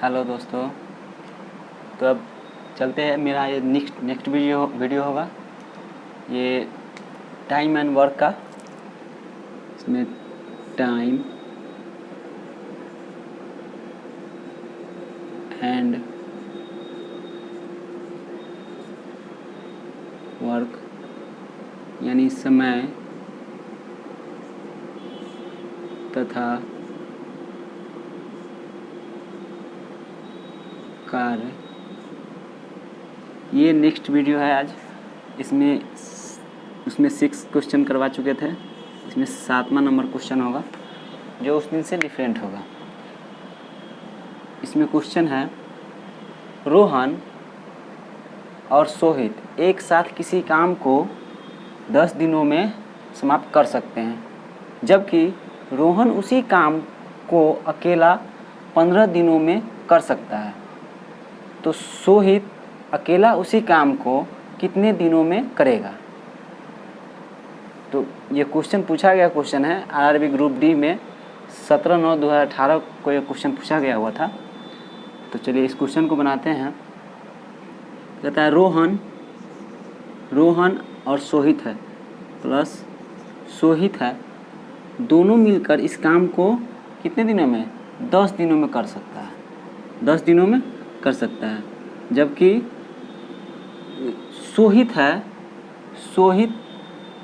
Hello दोस्तों। तो अब चलते हैं, मेरा ये नेक्स्ट वीडियो होगा ये टाइम एंड वर्क का। इसमें टाइम एंड वर्क यानी समय तथा कार्य, ये नेक्स्ट वीडियो है आज। उसमें 6 क्वेश्चन करवा चुके थे, इसमें 7वां नंबर क्वेश्चन होगा जो उस दिन से डिफरेंट होगा। इसमें क्वेश्चन है, रोहन और सोहित एक साथ किसी काम को 10 दिनों में समाप्त कर सकते हैं, जबकि रोहन उसी काम को अकेला 15 दिनों में कर सकता है। तो सोहित अकेला उसी काम को कितने दिनों में करेगा? तो ये क्वेश्चन पूछा गया क्वेश्चन है आरआरबी ग्रुप डी में 17/9/2018 को ये क्वेश्चन पूछा गया हुआ था। तो चलिए इस क्वेश्चन को बनाते हैं। कहता है रोहन और सोहित है प्लस सोहित है, दोनों मिलकर इस काम को कितने दिनों में? 10 दिनों में कर सकता है। 10 दिनों में कर सकता है, जबकि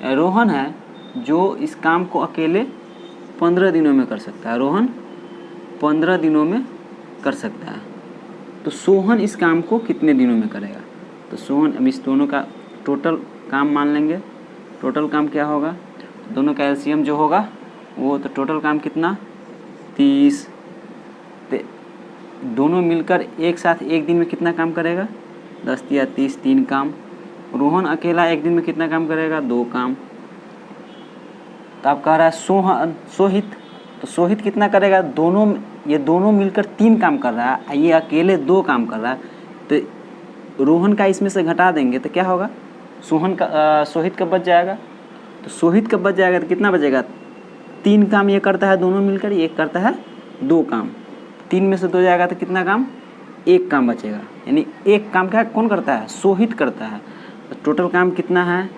रोहन है जो इस काम को अकेले 15 दिनों में कर सकता है। रोहन 15 दिनों में कर सकता है। तो सोहन इस काम को कितने दिनों में करेगा? तो सोहन, अब इस दोनों का टोटल काम मान लेंगे। टोटल काम क्या होगा? दोनों का एलसीएम जो होगा वो, तो टोटल काम कितना? 30। तो दोनों मिलकर एक साथ एक दिन में कितना काम करेगा? 10 या 30, 3 काम। रोहन अकेला एक दिन में कितना काम करेगा? 2 काम। तो आप कह रहा है सोहित, तो सोहित कितना करेगा? ये दोनों मिलकर 3 काम कर रहा है, ये अकेले 2 काम कर रहा है। तो रोहन का इसमें से घटा देंगे तो क्या होगा? सोहित का बच जाएगा। तो सोहित का बच जाएगा तो कितना बचेगा? 3 काम ये करता है दोनों मिलकर, ये करता है 2 काम। 3 में से 2 जाएगा तो कितना काम? 1 काम बचेगा। यानी 1 काम क्या कौन करता है? सोहित करता है। तो टोटल काम कितना है?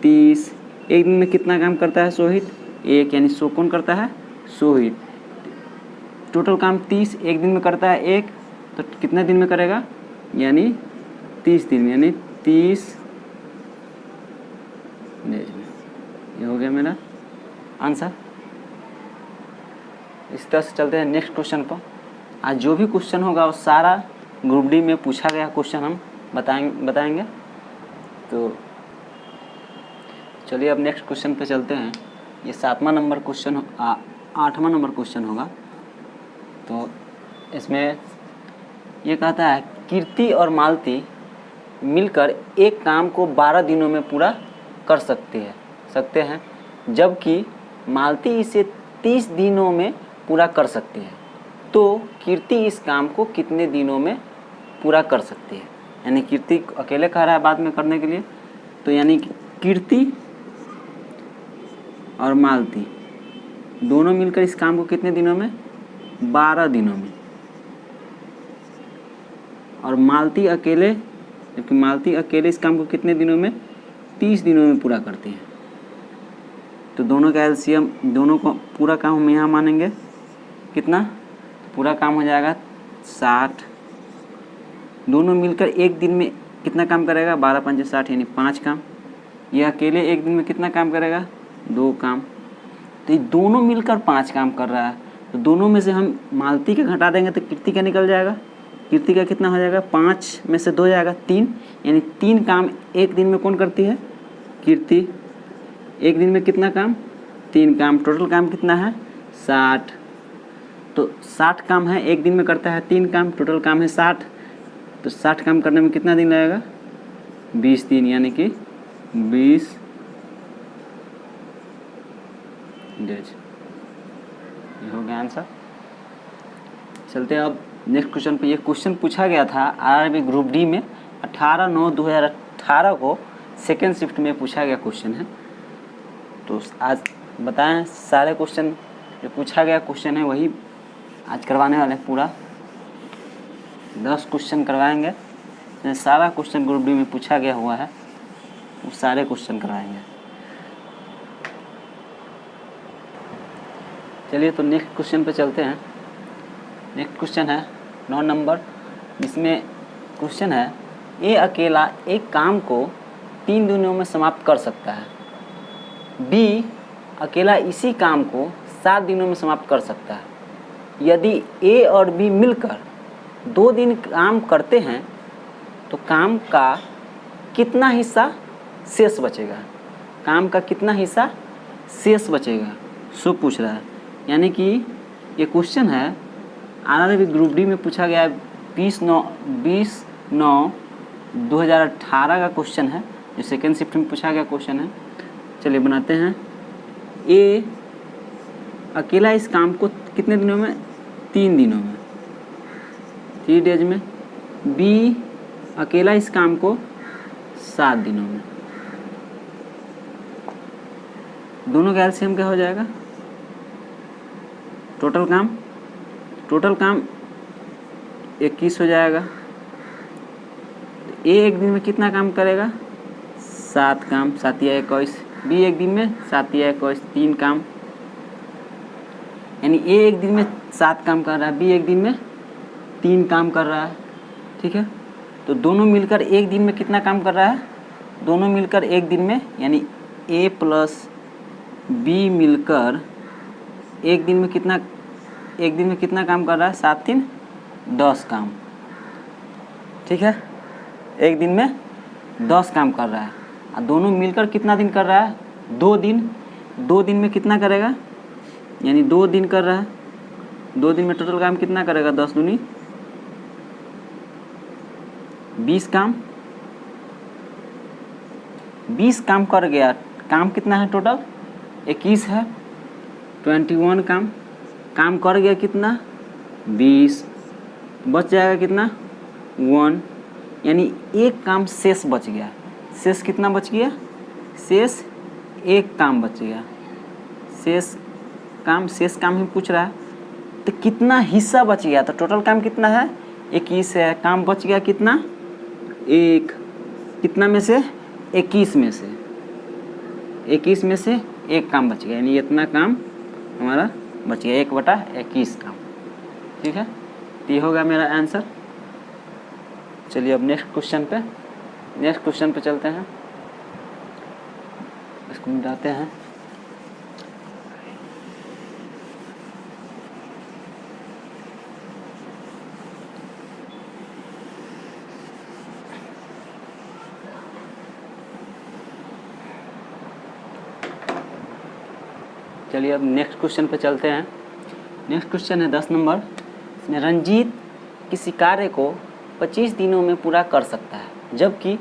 30। एक दिन में कितना काम करता है सोहित? 1, यानी कौन करता है? सोहित। टोटल काम 30, एक दिन में करता है 1, तो कितने दिन में करेगा? यानी 30 दिन, यानी 30 डेज में। ये हो गया मेरा आंसर। इस तरह से चलते हैं नेक्स्ट क्वेश्चन पर। आज जो भी क्वेश्चन होगा वो सारा ग्रुप डी में पूछा गया क्वेश्चन हम बताएंगे। तो चलिए अब नेक्स्ट क्वेश्चन पे चलते हैं। ये 7वां नंबर क्वेश्चन 8वां नंबर क्वेश्चन होगा। तो इसमें ये कहता है, कीर्ति और मालती मिलकर एक काम को 12 दिनों में पूरा कर सकते हैं, जबकि मालती इसे 30 दिनों में पूरा कर सकती है। तो कीर्ति इस काम को कितने दिनों में पूरा कर सकती है? यानी कीर्ति अकेले कह रहा है बाद में करने के लिए, तो यानी कीर्ति और मालती दोनों मिलकर इस काम को कितने दिनों में? 12 दिनों में। और मालती अकेले, जबकि मालती अकेले इस काम को कितने दिनों में? 30 दिनों में पूरा करती है। तो दोनों का एलसीएम, दोनों को पूरा काम हम यहाँ मानेंगे कितना? पूरा काम हो जाएगा 60। दोनों मिलकर एक दिन में कितना काम करेगा? 12 × 5 = 60, यानी 5 काम। ये अकेले एक दिन में कितना काम करेगा? 2 काम। तो ये दोनों मिलकर 5 काम कर रहा है। तो दोनों में से हम मालती का घटा देंगे तो कीर्ति का निकल जाएगा। कीर्ति का कितना हो जाएगा? 5 में से 2 जाएगा 3, यानी 3 काम एक दिन में कौन करती है? कीर्ति। एक दिन में कितना काम? 3 काम। टोटल काम कितना है? 60। तो 60 काम है, एक दिन में करता है 3 काम, टोटल काम है 60। तो 60 काम करने में कितना दिन लगेगा? 20 दिन, यानी कि 20 डेज। ये हो गया आंसर। चलते हैं अब नेक्स्ट क्वेश्चन पे। ये क्वेश्चन पूछा गया था आरआरबी ग्रुप डी में 18/9/2018 को सेकेंड शिफ्ट में पूछा गया क्वेश्चन है। तो आज बताएं सारे क्वेश्चन जो पूछा गया क्वेश्चन है वही आज करवाने वाले हैं पूरा। 10 क्वेश्चन करवाएंगे, इसमें सारा क्वेश्चन ग्रुप डी में पूछा गया हुआ है, वो सारे क्वेश्चन करवाएंगे। चलिए तो नेक्स्ट क्वेश्चन पे चलते हैं। नेक्स्ट क्वेश्चन है 9 नंबर, जिसमें क्वेश्चन है ए अकेला एक काम को 3 दिनों में समाप्त कर सकता है, बी अकेला इसी काम को 7 दिनों में समाप्त कर सकता है। यदि ए और बी मिलकर 2 दिन काम करते हैं तो काम का कितना हिस्सा शेष बचेगा, काम का कितना हिस्सा शेष बचेगा, सो पूछ रहा है। यानी कि ये क्वेश्चन है आरआरबी ग्रुप डी में पूछा गया है 20/9/2018 का क्वेश्चन है, जो सेकेंड शिफ्ट में पूछा गया क्वेश्चन है। चलिए बनाते हैं। ए अकेला इस काम को कितने दिनों में, 3 दिनों में, 3 डेज में। बी अकेला इस काम को 7 दिनों में। दोनों का एलसीएम क्या हो जाएगा, टोटल काम 21 हो जाएगा। ए एक दिन में कितना काम करेगा, 7 काम, 7 या 21। बी एक दिन में 7 या 21, 3 काम। यानी ए एक दिन में 7 काम कर रहा है, बी एक दिन में 3 काम कर रहा है। ठीक है, तो दोनों मिलकर एक दिन में कितना काम कर रहा है, दोनों मिलकर एक दिन में, यानी ए प्लस बी मिलकर एक दिन में कितना काम कर रहा है, 7 3 10 काम। ठीक है, एक दिन में 10 काम कर रहा है, और दोनों मिलकर कितना दिन कर रहा है, 2 दिन। 2 दिन में कितना करेगा, यानी 2 दिन कर रहा है, 2 दिन में टोटल काम कितना करेगा, 10 दूनी 20 काम। 20 काम कर गया, काम कितना है टोटल, 21 है, 21 काम कर गया कितना, 20, बच जाएगा कितना, 1। यानी एक काम शेष बच गया। शेष कितना बच गया, शेष एक काम बच गया। शेष काम ही पूछ रहा है, तो कितना हिस्सा बच गया, तो टोटल काम कितना है, 21 है, काम बच गया कितना, 1। कितना में से, 21 में से, 21 में से एक काम बच गया, यानी इतना काम हमारा बच गया, 1/21 काम। ठीक है, तो ये होगा मेरा आंसर। चलिए अब नेक्स्ट क्वेश्चन पे चलते हैं, इसको मिटाते हैं। चलिए अब नेक्स्ट क्वेश्चन पे चलते हैं। नेक्स्ट क्वेश्चन है 10 नंबर, इसमें रंजीत किसी कार्य को 25 दिनों में पूरा कर सकता है, जबकि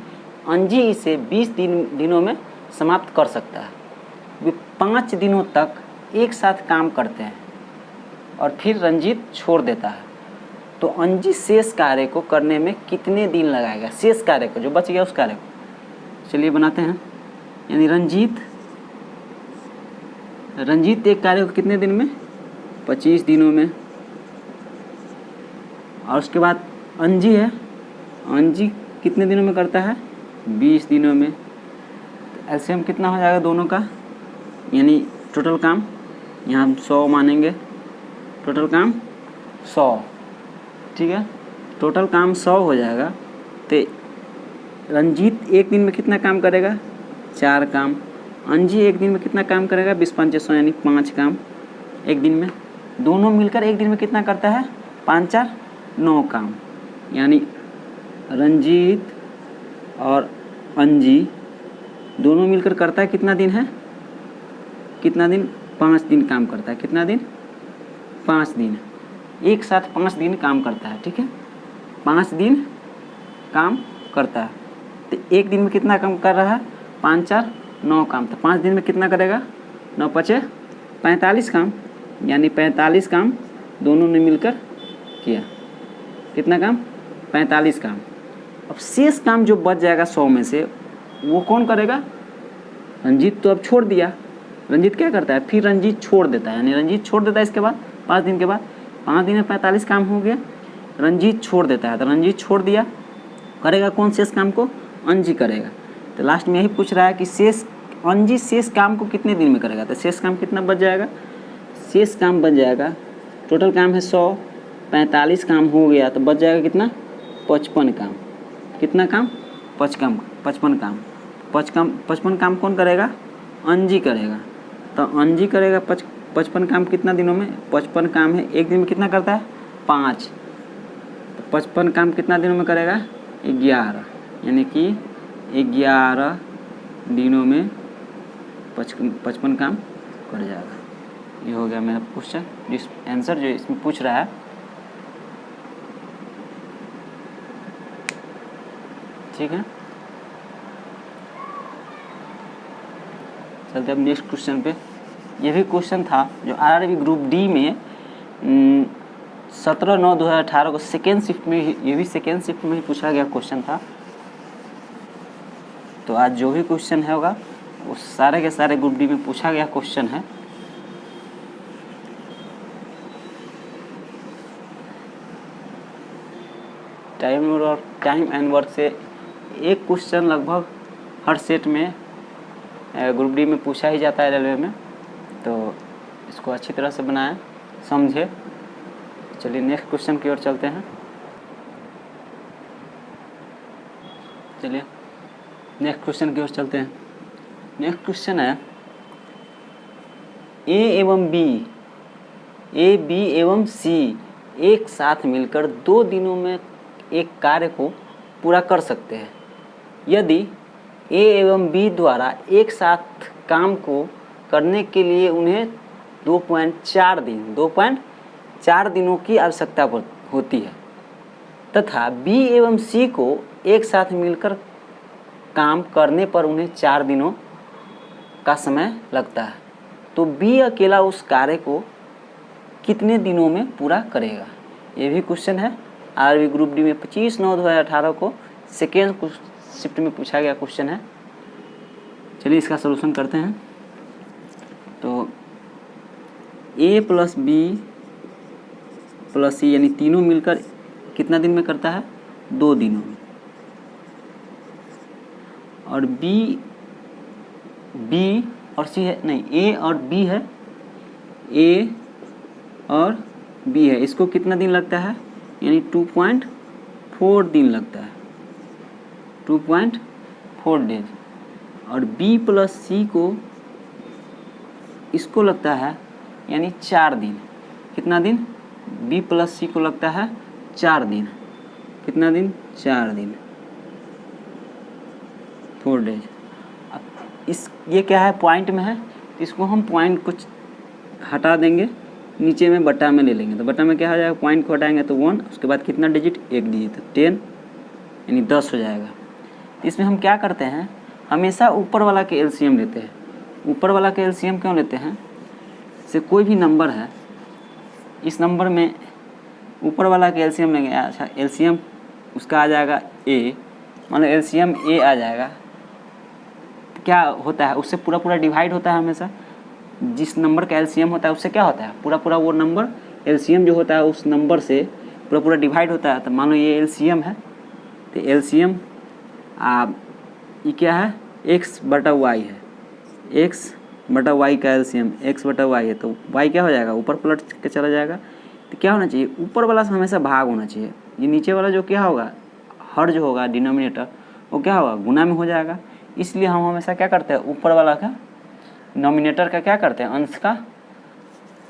अंजी इसे 20 दिनों में समाप्त कर सकता है। वे 5 दिनों तक एक साथ काम करते हैं और फिर रंजीत छोड़ देता है, तो अंजी शेष कार्य को करने में कितने दिन लगाएगा, शेष कार्य को जो बच गया उस कार्य को। चलिए बनाते हैं। यानी रंजीत एक कार्य को कितने दिन में, 25 दिनों में। और उसके बाद अंजी है, अंजी कितने दिनों में करता है, 20 दिनों में। तो एलसीएम कितना हो जाएगा दोनों का, यानी टोटल काम यहाँ हम 100 मानेंगे, टोटल काम 100। ठीक है, टोटल काम 100 हो जाएगा। तो रंजीत एक दिन में कितना काम करेगा, 4 काम। अंजी एक दिन में कितना काम करेगा, 20 5 100, यानी 5 काम एक दिन में। दोनों मिलकर एक दिन में कितना करता है, 5 4 9 काम। यानी रंजीत और अंजी दोनों मिलकर करता है कितना दिन है, कितना दिन, 5 दिन काम करता है। कितना दिन, 5 दिन, एक साथ 5 दिन काम करता है। ठीक है, 5 दिन काम करता है। तो एक दिन में कितना काम कर रहा है, 5 4 9 काम। तो 5 दिन में कितना करेगा, 9 5 45 काम, यानी 45 काम दोनों ने मिलकर किया। कितना काम, 45 काम। अब शेष काम जो बच जाएगा 100 में से, वो कौन करेगा, रंजीत तो अब छोड़ दिया। रंजीत क्या करता है, फिर रंजीत छोड़ देता है, यानी रंजीत छोड़ देता है। इसके बाद 5 दिन के बाद, 5 दिन में 45 काम हो गया। रंजीत छोड़ देता है, तो रंजीत छोड़ दिया, करेगा कौन शेष काम को? अंजी करेगा। तो लास्ट में यही पूछ रहा है कि अंजी शेष काम को कितने दिन में करेगा। तो शेष काम कितना बच जाएगा? शेष काम बच जाएगा, टोटल काम है 100, 45 काम हो गया तो बच जाएगा कितना? 55 काम। कितना काम? 55 काम। 55 काम कौन करेगा? अंजी करेगा। तो अंजी करेगा 55 काम कितना दिनों में? 55 काम है एक दिन में कितना करता है? 5। तो 55 काम कितना दिनों में करेगा? 11, यानी कि 11 दिनों में 55 काम कर जाएगा। ये हो गया मेरा क्वेश्चन, जिस आंसर जो इसमें पूछ रहा है। ठीक है, चलते अब नेक्स्ट क्वेश्चन पे। ये भी क्वेश्चन था जो आरआरबी ग्रुप डी में 17/9/2018 को सेकेंड शिफ्ट में, ये भी सेकेंड शिफ्ट में ही पूछा गया क्वेश्चन था। तो आज जो भी क्वेश्चन है होगा वो सारे के सारे ग्रुप डी में पूछा गया क्वेश्चन है। टाइम एंड वर्क से एक क्वेश्चन लगभग हर सेट में ग्रुप डी में पूछा ही जाता है रेलवे में, तो इसको अच्छी तरह से बनाएं, समझे। चलिए नेक्स्ट क्वेश्चन की ओर चलते हैं। चलिए नेक्स्ट क्वेश्चन की ओर चलते हैं। नेक्स्ट क्वेश्चन है ए बी एवं सी एक साथ मिलकर 2 दिनों में एक कार्य को पूरा कर सकते हैं। यदि ए एवं बी द्वारा एक साथ काम को करने के लिए उन्हें 2.4 दिनों की आवश्यकता होती है तथा बी एवं सी को एक साथ मिलकर काम करने पर उन्हें 4 दिनों का समय लगता है, तो बी अकेला उस कार्य को कितने दिनों में पूरा करेगा। ये भी क्वेश्चन है आरआरबी ग्रुप डी में 25/9/2018 को सेकेंड शिफ्ट में पूछा गया क्वेश्चन है। चलिए इसका सलूशन करते हैं। तो ए प्लस बी प्लस सी यानी तीनों मिलकर कितना दिन में करता है? 2 दिनों में। और बी और सी है, नहीं, ए और बी है, ए और बी है, इसको कितना दिन लगता है? यानी 2.4 दिन लगता है, 2.4 डेज। और बी प्लस सी को इसको लगता है यानी 4 दिन। कितना दिन? बी प्लस सी को लगता है 4 दिन। कितना दिन? 4 दिन, 4 डेज। अब ये क्या है? पॉइंट में है, इसको हम पॉइंट कुछ हटा देंगे, नीचे में बटा में ले लेंगे। तो बटा में क्या हो जाएगा? पॉइंट को हटाएंगे तो 1, उसके बाद कितना डिजिट? 1 डिजिट, तो 10 यानी 10 हो जाएगा। इसमें हम क्या करते हैं? हमेशा ऊपर वाला के एलसीएम लेते हैं। ऊपर वाला के एलसीएम क्यों लेते हैं? जैसे कोई भी नंबर है, इस नंबर में ऊपर वाला के एलसीएम लेंगे। अच्छा, एलसीएम उसका आ जाएगा ए, मान लो एलसीएम ए आ जाएगा, तो क्या होता है? उससे पूरा डिवाइड होता है। हमेशा जिस नंबर का एलसीएम होता है उससे क्या होता है? पूरा वो नंबर एलसीएम जो होता है उस नंबर से पूरा डिवाइड होता है। तो मान लो ये एलसीएम है, तो एलसीएम ये क्या है? x/y है, x/y का एलसीएम x/y है, तो y क्या हो जाएगा? ऊपर पलट के चला जाएगा। तो क्या होना चाहिए? ऊपर वाला से हमेशा भाग होना चाहिए। ये नीचे वाला जो क्या होगा? हर जो होगा डिनोमिनेटर, वो क्या होगा? गुना में हो जाएगा। इसलिए हम हमेशा क्या करते हैं? ऊपर वाला का नॉमिनेटर का क्या करते हैं? अंश का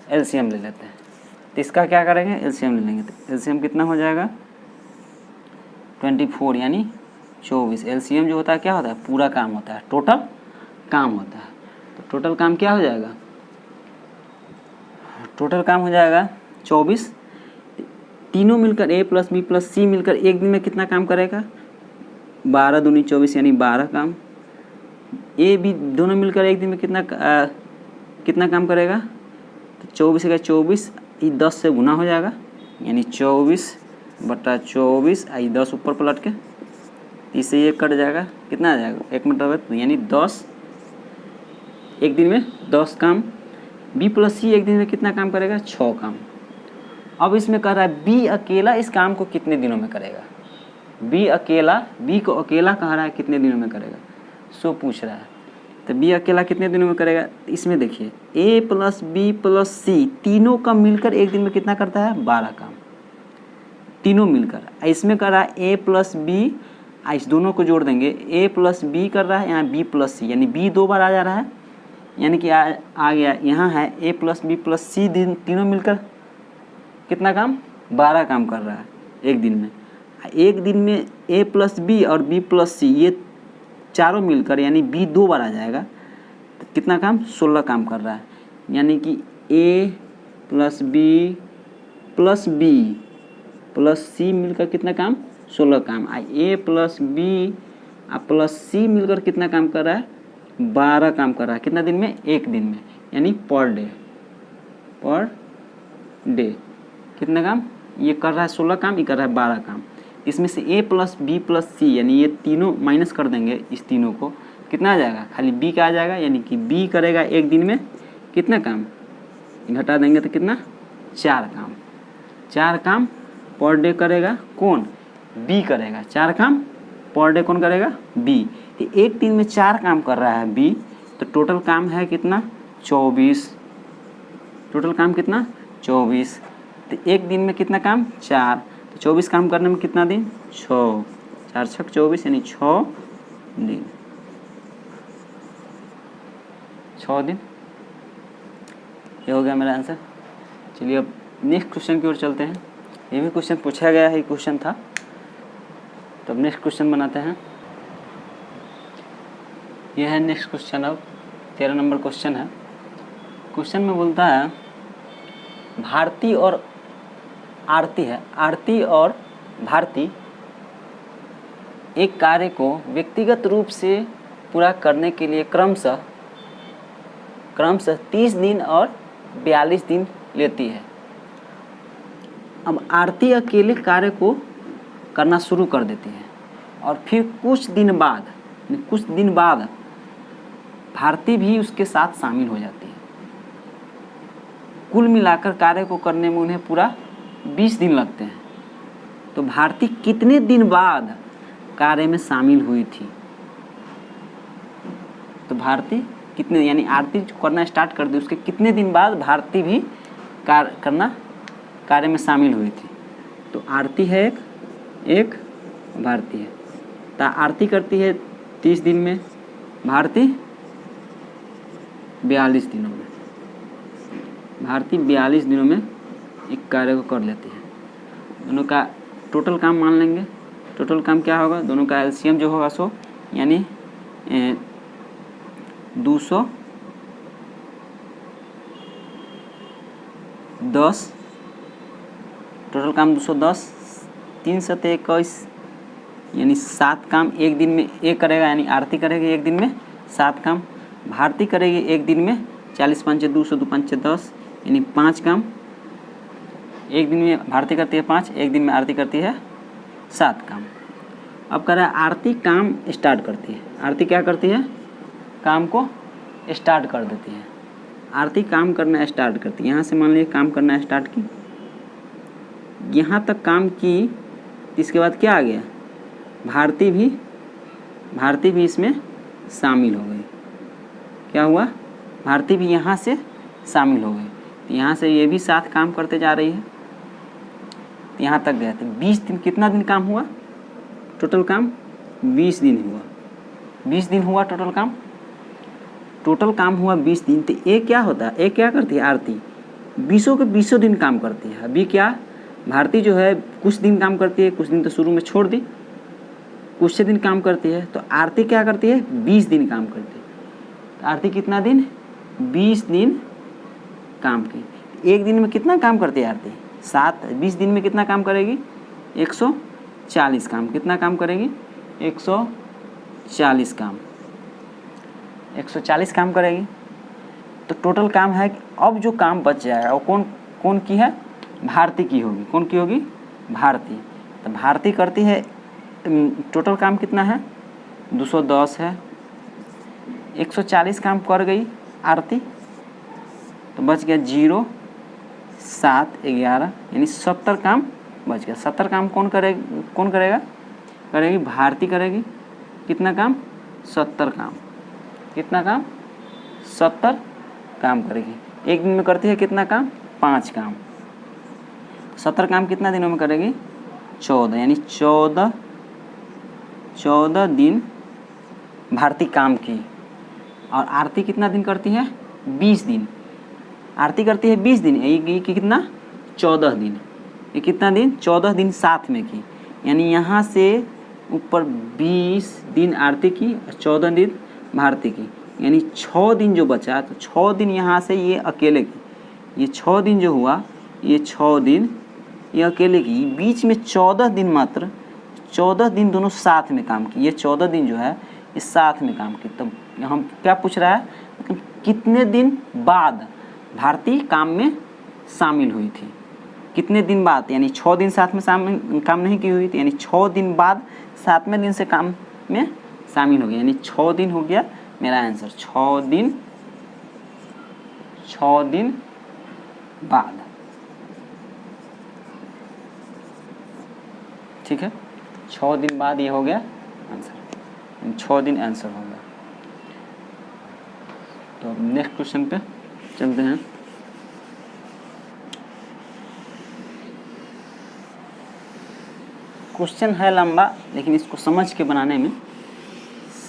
एलसीएम ले लेते हैं। तो इसका क्या करेंगे? एलसीएम ले लेंगे। तो एलसीएम कितना हो जाएगा? 24 यानी 24। एलसीएम जो होता है क्या होता है? पूरा काम होता है, टोटल काम होता है। तो टोटल काम क्या हो जाएगा? टोटल काम हो जाएगा 24। तीनों मिलकर ए प्लस बी प्लस सी मिलकर एक दिन में कितना काम करेगा? 12 दूनी 24 यानी 12 काम। ए बी दोनों मिलकर एक दिन में कितना काम करेगा? तो 24 का 24 ये 10 से गुना हो जाएगा, यानी 24/24 आई 10 ऊपर पलट के, इससे ये कट जाएगा। कितना आ जाएगा? 1 मतलब यानी 10 एक दिन में 10 काम। बी प्लस सी एक दिन में कितना काम करेगा? 6 काम। अब इसमें कह रहा है बी अकेला इस काम को कितने दिनों में करेगा। बी को अकेला कह रहा है कितने दिनों में करेगा, सो पूछ रहा है। तो बी अकेला कितने दिनों में करेगा, इसमें देखिए ए प्लस बी प्लस सी तीनों का मिलकर एक दिन में कितना करता है, 12 काम, तीनों मिलकर। इसमें कर रहा है ए प्लस बी, इस दोनों को जोड़ देंगे, ए प्लस बी कर रहा है, यहाँ बी प्लस सी, यानी बी 2 बार आ जा रहा है, यानी कि आ गया यहाँ है ए प्लस बी प्लस सी, तीनों मिलकर कितना काम, 12 काम कर रहा है एक दिन में। एक दिन में ए प्लस बी और बी प्लस सी ये चारों मिलकर यानी बी 2 बार आ जाएगा, तो कितना काम, 16 काम कर रहा है। यानी कि ए प्लस बी प्लस सी मिलकर कितना काम, 16 काम। ए प्लस बी प्लस सी मिलकर कितना काम कर रहा है, 12 काम कर रहा है। कितना दिन में, एक दिन में, यानी पर डे कितना काम, ये कर रहा है 16 काम, ये कर रहा है 12 काम। इसमें से ए प्लस बी प्लस सी यानी ये तीनों माइनस कर देंगे, इस तीनों को कितना आ जाएगा, खाली बी का आ जाएगा, यानी कि बी करेगा एक दिन में कितना काम, घटा देंगे तो कितना, 4 काम। 4 काम पर डे करेगा कौन, बी करेगा। 4 काम पर डे कौन करेगा, बी। तो एक दिन में 4 काम कर रहा है बी, तो टोटल काम है कितना, 24। टोटल काम कितना, 24। तो एक दिन में कितना काम, 4, तो 24 काम करने में कितना दिन, 6, 4 छक 24 यानी 6 दिन, 6 दिन। ये हो गया मेरा आंसर। चलिए अब नेक्स्ट क्वेश्चन की ओर चलते हैं। ये भी क्वेश्चन पूछा गया है, क्वेश्चन था, तो अब नेक्स्ट क्वेश्चन बनाते हैं। यह है नेक्स्ट क्वेश्चन। अब 13 नंबर क्वेश्चन है। क्वेश्चन में बोलता है भारती और आरती है, आरती और भारती एक कार्य को व्यक्तिगत रूप से पूरा करने के लिए क्रमशः 30 दिन और 42 दिन लेती है। अब आरती अकेले कार्य को करना शुरू कर देती है और फिर कुछ दिन बाद भारती भी उसके साथ शामिल हो जाती है। कुल मिलाकर कार्य को करने में उन्हें पूरा 20 दिन लगते हैं। तो भारती कितने दिन बाद कार्य में शामिल हुई थी, तो भारती कितने, यानी आरती करना स्टार्ट कर दी, उसके कितने दिन बाद भारती भी कार्य में शामिल हुई थी। तो आरती है एक भारती है, तो आरती करती है 30 दिन में, भारती 42 दिनों में। भारती 42 दिनों में एक कार्य को कर लेती है। दोनों का टोटल काम मान लेंगे। टोटल काम क्या होगा, दोनों का एलसीएम जो होगा सो यानी 210, टोटल काम 210, 3 × 21 यानी 7 काम एक दिन में एक करेगा, यानी आरती करेगी एक दिन में 7 काम, भारती करेगी एक दिन में 40 × 5 = 200, 2 × 5 = 10 यानी 5 काम एक दिन में भारती करती है 5, एक दिन में आरती करती है 7 काम। अब कह रहा है आरती काम स्टार्ट करती है। आरती क्या करती है, काम को स्टार्ट कर देती है। आरती काम करना स्टार्ट करती है। यहाँ से मान लीजिए काम करना स्टार्ट की, यहाँ तक काम की, इसके बाद क्या आ गया, भारती भी इसमें शामिल हो गई। क्या हुआ, भारती भी यहाँ से शामिल हो गई। तो यहाँ से ये भी 7 काम करते जा रही है, तो यहाँ तक गया। तो 20 दिन, कितना दिन काम हुआ, टोटल काम 20 दिन हुआ। 20 दिन हुआ टोटल काम हुआ 20 दिन। तो ये क्या होता है, ये क्या करती है, आरती 20 के 20 दिन काम करती है। अभी क्या, भारती जो है कुछ दिन काम करती है, कुछ दिन तो शुरू में छोड़ दी, कुछ से दिन काम करती है। तो आरती क्या करती है, 20 दिन काम करती है। तो आरती कितना दिन, 20 दिन काम की। एक दिन में कितना काम करती है आरती, 7। 20 दिन में कितना काम करेगी, 140 काम। कितना काम करेगी, 140 काम। 140 काम करेगी। तो टोटल काम है, अब जो काम बच जाएगा वो कौन की है, भारती की होगी। कौन की होगी, भारती। तो भारती करती है, टोटल काम कितना है, 210 है। 140 काम कर गई आरती, तो बच गया 0, 7 11 यानी 70 काम बच गया। 70 काम कौन करेगा? करेगी भारती करेगी। कितना काम? 70 काम। कितना काम? 70 काम करेगी। एक दिन में करती है कितना काम? 5 काम। 70 काम कितना दिनों में करेगी? 14, यानी 14 दिन भारती काम की। और आरती कितना दिन करती है? 20 दिन। आरती करती है 20 दिन, ये कितना? 14 दिन। ये कितना दिन? 14 दिन साथ में की, यानी यहाँ से ऊपर 20 दिन आरती की और 14 दिन भारती की, यानी 6 दिन जो बचा, तो 6 दिन यहाँ से ये अकेले की। ये 6 दिन जो हुआ, ये 6 दिन ये अकेले की। बीच में 14 दिन, मात्र 14 दिन दोनों साथ में काम की। ये 14 दिन जो है ये साथ में काम की। तब हम क्या पूछ रहा है? कितने दिन बाद भारती काम में शामिल हुई थी? कितने दिन बाद, यानी 6 दिन साथ में काम नहीं की हुई थी, यानी 6 दिन बाद 7वें दिन से काम में शामिल हो गया, यानी 6 दिन हो गया मेरा आंसर। 6 दिन बाद। ठीक है, 6 दिन बाद ये हो गया आंसर। 6 दिन आंसर हो गया। तो अब नेक्स्ट क्वेश्चन पे चलते हैं। क्वेश्चन है लंबा, लेकिन इसको समझ के बनाने में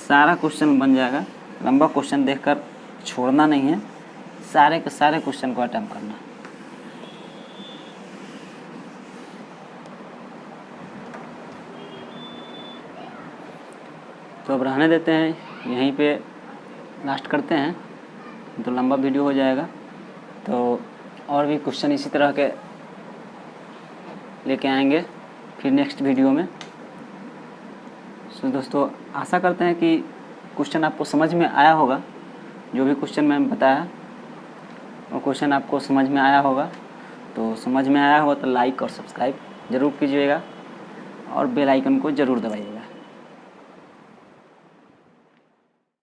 सारा क्वेश्चन बन जाएगा। लंबा क्वेश्चन देखकर छोड़ना नहीं है, सारे के सारे क्वेश्चन को अटेम्प्ट करना। तो अब रहने देते हैं, यहीं पे लास्ट करते हैं, तो लंबा वीडियो हो जाएगा। तो और भी क्वेश्चन इसी तरह के लेके आएंगे फिर नेक्स्ट वीडियो में। तो दोस्तों आशा करते हैं कि क्वेश्चन आपको समझ में आया होगा। जो भी क्वेश्चन मैंने बताया वो क्वेश्चन आपको समझ में आया होगा। तो समझ में आया होगा तो लाइक और सब्सक्राइब ज़रूर कीजिएगा और बेल आइकन को ज़रूर दबाइएगा।